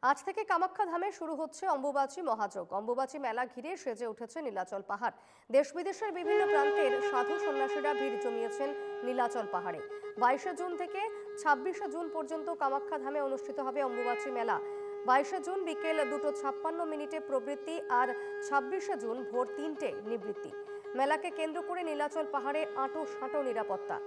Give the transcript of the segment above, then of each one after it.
আজ থেকে কামাখ্যা ধামে শুরু হচ্ছে অম্বুবাচী মহাযজ্ঞ। অম্বুবাচী মেলা ঘিরে সেজে উঠেছে নীলাচল পাহাড়। দেশ বিদেশের বিভিন্ন প্রান্তের সাধু সন্ন্যাসীরা ভিড় জমিয়েছেন নীলাচল পাহাড়ে। 22শে জুন থেকে 26শে জুন পর্যন্ত কামাখ্যা ধামে অনুষ্ঠিত হবে অম্বুবাচী মেলা। 22শে জুন বিকেল 2:56 প্রবৃত্তি আর 26শে জুন ভোর 3টে নিবৃত্তি। মেলাকে কেন্দ্র করে নীলাচল পাহাড়ে আঁটো সাঁটো নিরাপত্তা।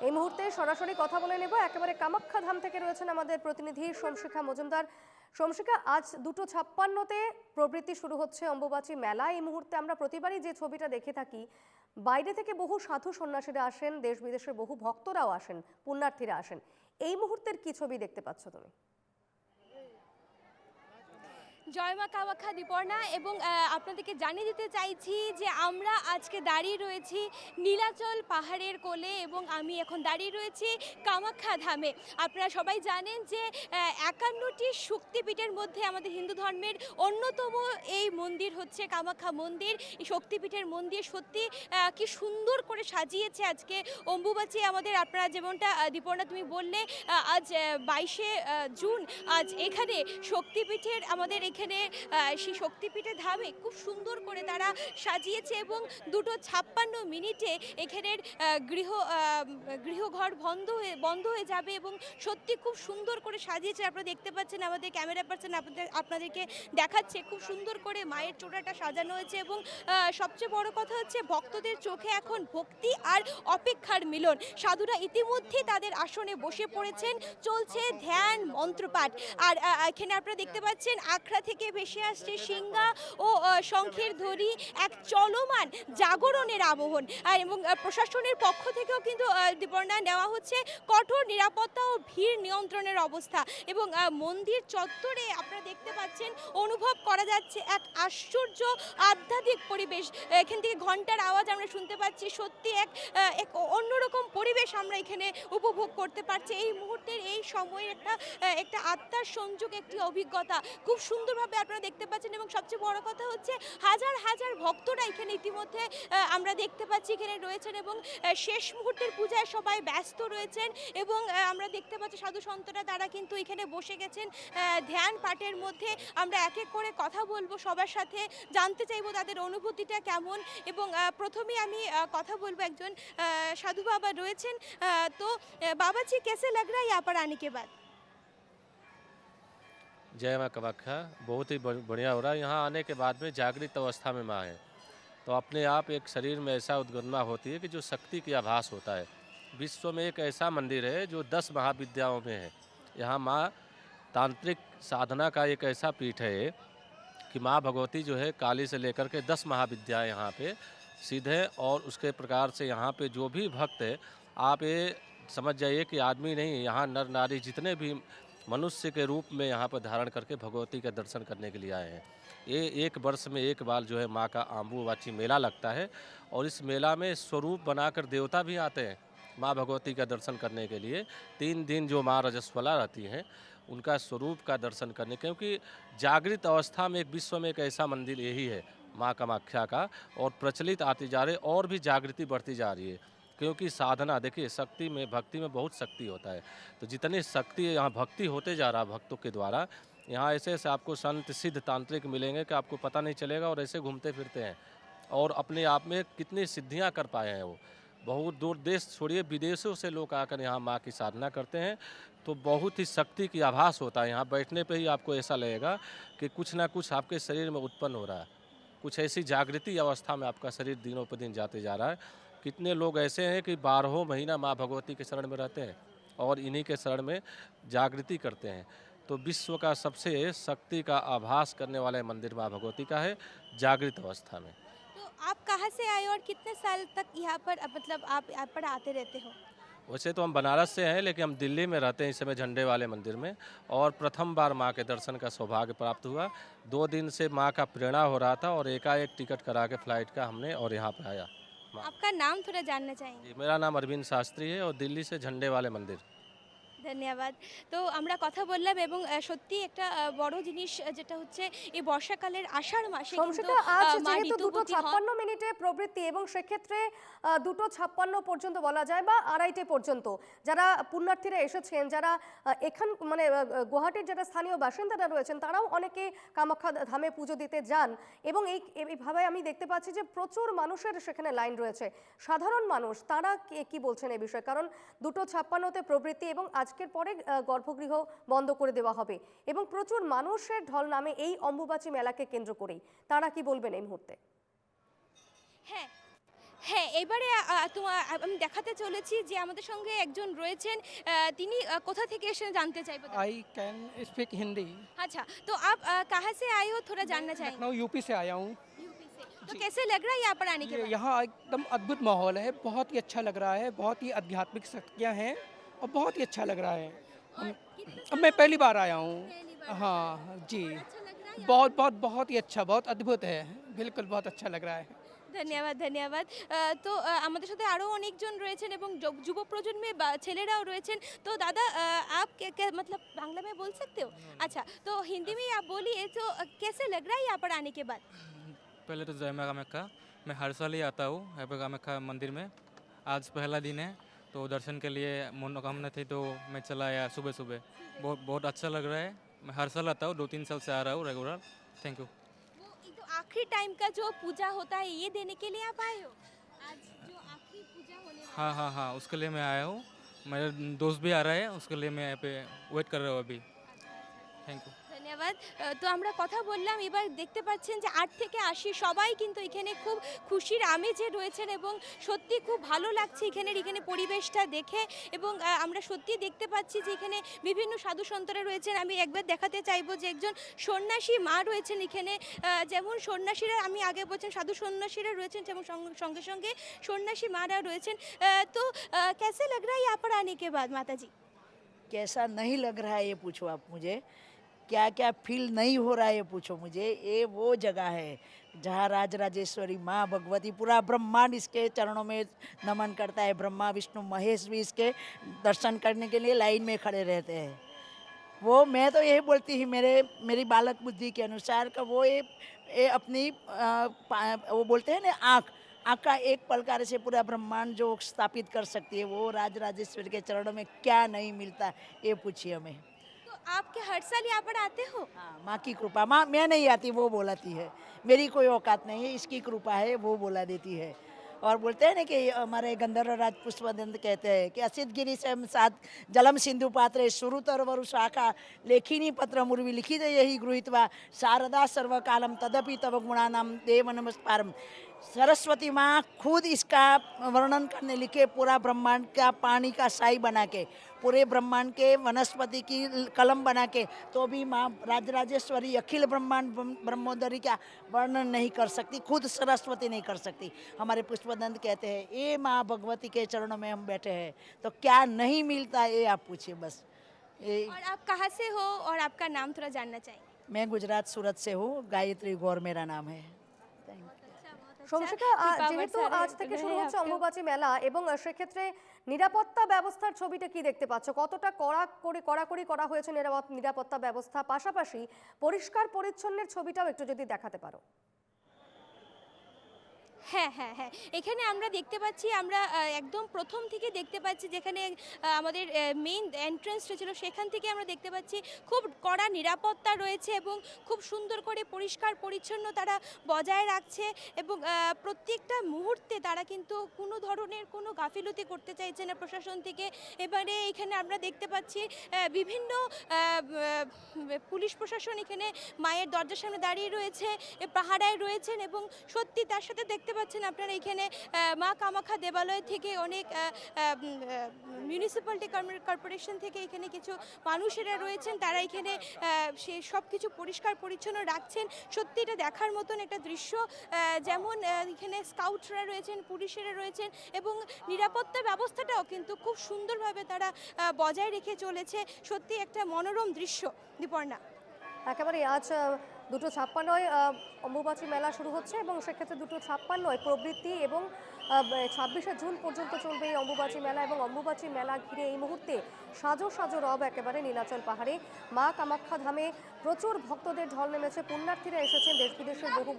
এই মুহূর্তে সরাসরি কথা বলে নেব, একেবারে কামাখ্যা ধাম থেকে রয়েছেন আমাদের প্রতিনিধি সোমশিখা মজুমদার। সোমশিখা, আজ 2:56 প্রবৃত্তি শুরু হচ্ছে অম্বুবাচী মেলা। এই মুহূর্তে আমরা প্রতিবারই যে ছবিটা দেখে থাকি, বাইরে থেকে বহু সাধু সন্ন্যাসীরা আসেন, দেশ বিদেশের বহু ভক্তরাও আসেন, পুণ্যার্থীরা আসেন। এই মুহূর্তের কি ছবি দেখতে পাচ্ছ তুমি? জয় মা কামাখ্যা দীপর্ণা, এবং আপনাদেরকে জানিয়ে দিতে চাইছি যে আমরা আজকে দাঁড়িয়ে রয়েছি নীলাচল পাহাড়ের কোলে, এবং আমি এখন দাঁড়িয়ে রয়েছি কামাখ্যা ধামে। আপনারা সবাই জানেন যে 51টি শক্তিপীঠের মধ্যে আমাদের হিন্দু ধর্মের অন্যতম এই মন্দির হচ্ছে কামাখ্যা মন্দির। এই শক্তিপীঠের মন্দির সত্যি কি সুন্দর করে সাজিয়েছে আজকে অম্বুবাচী আমাদের। আপনারা যেমনটা দীপর্ণা তুমি বললে, আজ 22শে জুন, আজ এখানে শক্তিপীঠের আমাদের এখানে সেই শক্তিপীঠের ধামে খুব সুন্দর করে তারা সাজিয়েছে, এবং 2:56 এখানের গৃহঘর বন্ধ হয়ে যাবে, এবং সত্যি খুব সুন্দর করে সাজিয়েছে। আপনারা দেখতে পাচ্ছেন, আমাদের ক্যামেরা পার্সন আপনাদেরকে দেখাচ্ছে খুব সুন্দর করে মায়ের চূড়াটা সাজানো হয়েছে। এবং সবচেয়ে বড় কথা হচ্ছে ভক্তদের চোখে এখন ভক্তি আর অপেক্ষার মিলন। সাধুরা ইতিমধ্যে তাদের আসনে বসে পড়েছেন, চলছে ধ্যান মন্ত্রপাঠ। আর এখানে আপনারা দেখতে পাচ্ছেন আখড়া থেকে ভেসে আসছে সিংহা ও শঙ্খের ধ্বনি, এক চলমান জাগরণের আবহন। এবং প্রশাসনের পক্ষ থেকেও কিন্তু দীপর্ণা নেওয়া হচ্ছে কঠোর নিরাপত্তা ও ভিড় নিয়ন্ত্রণের অবস্থা। এবং মন্দির চত্বরে আপনারা দেখতে পাচ্ছেন, অনুভব করা যাচ্ছে এক আশ্চর্য আধ্যাত্মিক পরিবেশ। এখান থেকে ঘন্টার আওয়াজ আমরা শুনতে পাচ্ছি। সত্যি এক অন্যরকম পরিবেশ আমরা এখানে উপভোগ করতে পারছি। এই মুহূর্তের এই সময়ের একটা আত্মার সংযোগ, একটি অভিজ্ঞতা খুব সুন্দরভাবে আপনারা দেখতে পাচ্ছেন। এবং সবচেয়ে বড় কথা হচ্ছে হাজার হাজার ভক্তরা এখানে ইতিমধ্যে আমরা দেখতে পাচ্ছি এখানে রয়েছেন, এবং শেষ মুহূর্তের পূজায় সবাই ব্যস্ত রয়েছেন। এবং আমরা দেখতে পাচ্ছি সাধু সন্তরা তারা কিন্তু এখানে বসে গেছেন ধ্যান পাঠের মধ্যে। আমরা এক এক করে কথা বলবো সবার সাথে, জানতে চাইবো তাদের অনুভূতিটা কেমন। এবং প্রথমেই আমি কথা বলবো, একজন সাধু বাবা রয়েছেন। তো বাবাজি, कैसे लग रहा है यहाँ पर आने के बाद? जय माँ कामाख्या। बहुत ही बढ़िया हो रहा है। यहाँ आने के बाद में जागृत अवस्था में माँ है, तो अपने आप एक शरीर में ऐसा उद्गमा होती है कि जो शक्ति की आभास होता है। विश्व में एक ऐसा मंदिर है जो 10 महाविद्याओं में है। यहाँ माँ तांत्रिक साधना का एक ऐसा पीठ है कि माँ भगवती जो है काली से लेकर के 10 महाविद्याएँ यहाँ पे सिद्ध है। और उसके प्रकार से यहाँ पे जो भी भक्त है, आप ये समझ जाइए कि आदमी नहीं, यहाँ नर नारी जितने भी मनुष्य के रूप में यहाँ पर धारण करके भगवती का दर्शन करने के लिए आए हैं। ये एक वर्ष में एक बार जो है माँ का अम्बुबाची मेला लगता है, और इस मेला में स्वरूप बनाकर देवता भी आते हैं माँ भगवती का दर्शन करने के लिए। 3 दिन जो माँ रजस्वला रहती हैं उनका स्वरूप का दर्शन करने, क्योंकि जागृत अवस्था में एक विश्व में एक ऐसा मंदिर यही है माँ कामाख्या का, और प्रचलित आती जा रही, और भी जागृति बढ़ती जा रही है। क्योंकि साधना, देखिए शक्ति में, भक्ति में बहुत शक्ति होता है, तो जितनी शक्ति यहाँ भक्ति होते जा रहा भक्तों के द्वारा, यहाँ ऐसे ऐसे आपको संत सिद्ध तांत्रिक मिलेंगे कि आपको पता नहीं चलेगा, और ऐसे घूमते फिरते हैं और अपने आप में कितनी सिद्धियाँ कर पाए हैं। वो बहुत दूर, देश छोड़िए विदेशों से लोग आकर यहाँ माँ की साधना करते हैं, तो बहुत ही शक्ति की आभास होता है। यहाँ बैठने पे ही आपको ऐसा लगेगा कि कुछ ना कुछ आपके शरीर में उत्पन्न हो रहा है, कुछ ऐसी जागृति अवस्था में आपका शरीर दिनों पर दिन जाते जा रहा है। कितने लोग ऐसे हैं कि 12 महीना माँ भगवती के शरण में रहते हैं और इन्हीं के शरण में जागृति करते हैं। तो विश्व का सबसे शक्ति का आभास करने वाला मंदिर माँ भगवती का है, जागृत अवस्था में। तो आप कहाँ से आए और कितने साल तक यहाँ पर, मतलब आप यहाँ पर आते रहते हो? वैसे तो हम बनारस से हैं, लेकिन हम दिल्ली में रहते हैं इस समय झंडे वाले मंदिर में, और प्रथम बार माँ के दर्शन का सौभाग्य प्राप्त हुआ। 2 दिन से माँ का प्रेरणा हो रहा था, और एकाएक टिकट करा के फ्लाइट का हमने और यहाँ पर आया। आपका नाम थोड़ा जानना चाहेंगे? मेरा नाम अरविंद शास्त्री है, और दिल्ली से झंडे वाले मंदिर। ধন্যবাদ। তো আমরা কথা বললাম, এবং সত্যি একটা বড় জিনিস যেটা হচ্ছে এই বর্ষাকালের আষাঢ় মাসে কিন্তু সোমশিখা, আজ মা যেহেতু ঋতুবতী হন। 2:56 মিনিটে প্রবৃত্তি এবং সেক্ষেত্রে 2:56 পর্যন্ত বলা যায় বা 2:30 পর্যন্ত যারা পুণ্যার্থীরা এসেছেন, যারা এখান মানে গুয়াহাটির যারা স্থানীয় বাসিন্দারা রয়েছেন তারাও অনেকে কামাখ্যা ধামে পুজো দিতে যান এবং এইভাবে আমি দেখতে পাচ্ছি যে প্রচুর মানুষের সেখানে লাইন রয়েছে। সাধারণ মানুষ তারা কি বলছেন এই বিষয়ে, কারণ 2:56-তে প্রবৃত্তি এবং আজকের পরে গর্ভগৃহ বন্ধ করে দেওয়া হবে এবং প্রচুর মানুষের ঢল নামে এই অম্বুবাচী মেলাকে কেন্দ্র করেই, তারা কি বলবেন এই মুহূর্তে? হ্যাঁ হ্যাঁ, এবারে আমি দেখাতে চলেছি যে আমাদের সঙ্গে একজন রয়েছেন, তিনি কোথা থেকে এসে জানতে চাইবো। I can speak Hindi. अच्छा, तो आप कहाँ से आए हो, थोड़ा जानना चाहेंगे। लखनऊ यूपी से आया हूँ। यूपी से, तो कैसे लग रहा है यहाँ पर आने के बाद? यहाँ एकदम अद्भुत माहौल है, बहुत ही अच्छा लग रहा है, बहुत ही आध्यात्मिक शक्तियाँ हैं और बहुत ही अच्छा लग रहा है। अब मैं पहली बार आया हूँ। हाँ जी, अच्छा लग रहा है? बहुत बहुत बहुत ही अच्छा, बहुत अद्भुत है, बिल्कुल बहुत अच्छा लग रहा है। ধন্যবাদ ধন্যবাদ। তো আমাদের সাথে আরও অনেকজন রয়েছেন এবং যুব প্রজন্মে ছেলেরাও রয়েছেন। তো দাদা, आप क्या मतलब बांग्ला में बोल सकते हो? अच्छा, तो हिंदी में आप बोलिए, तो कैसे लग रहा है यहाँ पर आने के बाद? पहले तो जय माँ कामाख्या। मैं हर साल ही आता हूँ यहाँ पे कामाख्या मंदिर में। आज पहला दिन है तो दर्शन के लिए मनोकामना थी तो मैं चला आया सुबह सुबह। बहुत बहुत अच्छा लग रहा है। मैं हर साल आता हूँ, 2-3 साल से आ रहा हूँ रेगुलर। Thank you. वो तो आखिरी टाइम का जो पूजा होता है ये देने के लिए आप आए हो? आज जो आखिरी पूजा होने वाला हाँ हाँ हाँ, उसके लिए मैं आया हूँ। मेरे दोस्त भी आ रहा है, उसके लिए मैं यहाँ पे वेट कर रहा हूँ अभी। Thank you. ধন্যবাদ। তো আমরা কথা বললাম, এবার দেখতে পাচ্ছেন যে 8 থেকে 80 সবাই কিন্তু এখানে খুব খুশির আমেজে রয়েছেন এবং সত্যি খুব ভালো লাগছে এখানে পরিবেশটা দেখে এবং আমরা সত্যি দেখতে পাচ্ছি যে এখানে বিভিন্ন সাধু সন্তরা রয়েছেন। আমি একবার দেখাতে চাইবো যে একজন সন্ন্যাসী মা রয়েছেন এখানে, যেমন সন্ন্যাসীরা আমি আগে বলছেন সাধু সন্ন্যাসীরা রয়েছেন যেমন সঙ্গে সঙ্গে সন্ন্যাসী মারা রয়েছেন। তো कैसे लग रहा है यहाँ पर आने के बाद माता जी? कैसा नहीं लग रहा है ये पूछो आप मुझे, क्या क्या फील नहीं हो रहा है ये पूछो मुझे। ये वो जगह है जहाँ राजराजेश्वरी माँ भगवती, पूरा ब्रह्मांड इसके चरणों में नमन करता है। ब्रह्मा विष्णु महेश भी इसके दर्शन करने के लिए लाइन में खड़े रहते हैं। वो मैं तो यही बोलती ही मेरी बालक बुद्धि के अनुसार का वो ये अपनी वो बोलते हैं ना आँख का एक पलकार से पूरा ब्रह्मांड जो स्थापित कर सकती है, वो राजराजेश्वरी के चरणों में क्या नहीं मिलता ये पूछिए हमें। तो आपके हर साल यहाँ पर आते हो? हाँ, माँ की कृपा। माँ मैं नहीं आती, वो बोलाती है। मेरी कोई औकात नहीं है, इसकी कृपा है, वो बोला देती है। और बोलते हैं ना कि हमारे गंधर्व राज पुष्पदंत कहते हैं कि असित गिरी से साथ जलम सिंधु पात्रे सुरुतर वरु शाखा लेखिनी पत्र मुर्वी लिखित यही गृहीत्वा शारदा सर्वकालम तदपि तव गुणानाम देव नमस्कारम। सरस्वती माँ खुद इसका वर्णन करने लिखे, पूरा ब्रह्मांड का पानी का साई बना के, पूरे ब्रह्मांड के वनस्पति की कलम बना के, तो भी माँ राजराजेश्वरी अखिल ब्रह्मांड ब्रह्मोदरी का वर्णन नहीं कर सकती, खुद सरस्वती नहीं कर सकती। हमारे पुष्पदंत कहते हैं ये माँ भगवती के चरणों में हम बैठे हैं तो क्या नहीं मिलता ये आप पूछिए बस। और आप कहाँ से हो और आपका नाम थोड़ा जानना चाहेंगे? मैं गुजरात सूरत से हूँ, गायत्री गौर मेरा नाम है। সমশিকা, যেহেতু আজ থেকে শুরু হচ্ছে অম্বুবাচী মেলা এবং সেক্ষেত্রে নিরাপত্তা ব্যবস্থার ছবিটা কি দেখতে পাচ্ছ? কতটা কড়াকড়ি করা হয়েছে নিরাপত্তা ব্যবস্থা, পাশাপাশি পরিষ্কার পরিচ্ছন্নের ছবিটাও একটু যদি দেখাতে পারো। হ্যাঁ হ্যাঁ হ্যাঁ, এখানে আমরা দেখতে পাচ্ছি, আমরা একদম প্রথম থেকে দেখতে পাচ্ছি যেখানে আমাদের মেইন এন্ট্রান্সটা ছিল সেখান থেকে আমরা দেখতে পাচ্ছি খুব কড়া নিরাপত্তা রয়েছে এবং খুব সুন্দর করে পরিষ্কার পরিচ্ছন্ন তারা বজায় রাখছে এবং প্রত্যেকটা মুহূর্তে তারা কিন্তু কোনো ধরনের কোনো গাফিলতি করতে চাইছে না প্রশাসন থেকে। এবারে এখানে আমরা দেখতে পাচ্ছি বিভিন্ন পুলিশ প্রশাসন এখানে মায়ের দরজার সামনে দাঁড়িয়ে রয়েছে, পাহারায় রয়েছেন এবং সত্যি তার সাথে দেখতে পাচ্ছেন আপনারা এখানে মা কামাখ্যা দেবালয় থেকে অনেক মিউনিসিপ্যালিটি কর্পোরেশন থেকে এখানে কিছু মানুষেরা রয়েছেন, তারা এখানে সে সব কিছু পরিষ্কার পরিচ্ছন্ন রাখছেন। সত্যি এটা দেখার মতন একটা দৃশ্য, যেমন এখানে স্কাউটরা রয়েছেন, পুলিশেরা রয়েছেন এবং নিরাপত্তা ব্যবস্থাটাও কিন্তু খুব সুন্দরভাবে তারা বজায় রেখে চলেছে। সত্যি একটা মনোরম দৃশ্য। দীপর্ণা, একেবারে আজ 2:56 অম্বুবাচী মেলা শুরু হচ্ছে এবং সেক্ষেত্রে 2:56 প্রবৃত্তি এবং 26শে জুন পর্যন্ত চলবে এই অম্বুবাচী মেলা এবং অম্বুবাচী মেলা ঘিরে এই মুহূর্তে সাজো সাজো রব একেবারে নীলাচল পাহাড়ে। মা কামাখ্যা ধামে প্রচুর ভক্তদের ঢল নেমেছে, পুণ্যার্থীরা এসেছেন, দেশ বিদেশের বহু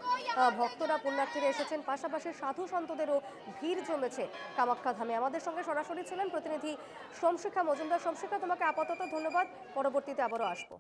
ভক্তরা পুণ্যার্থীরা এসেছেন, পাশাপাশি সাধু সন্তদেরও ভিড় জমেছে কামাখ্যা ধামে। আমাদের সঙ্গে সরাসরি ছিলেন প্রতিনিধি সোমশিখা মজুমদার। সোমশিখা, তোমাকে আপাতত ধন্যবাদ, পরবর্তীতে আবারও আসবো।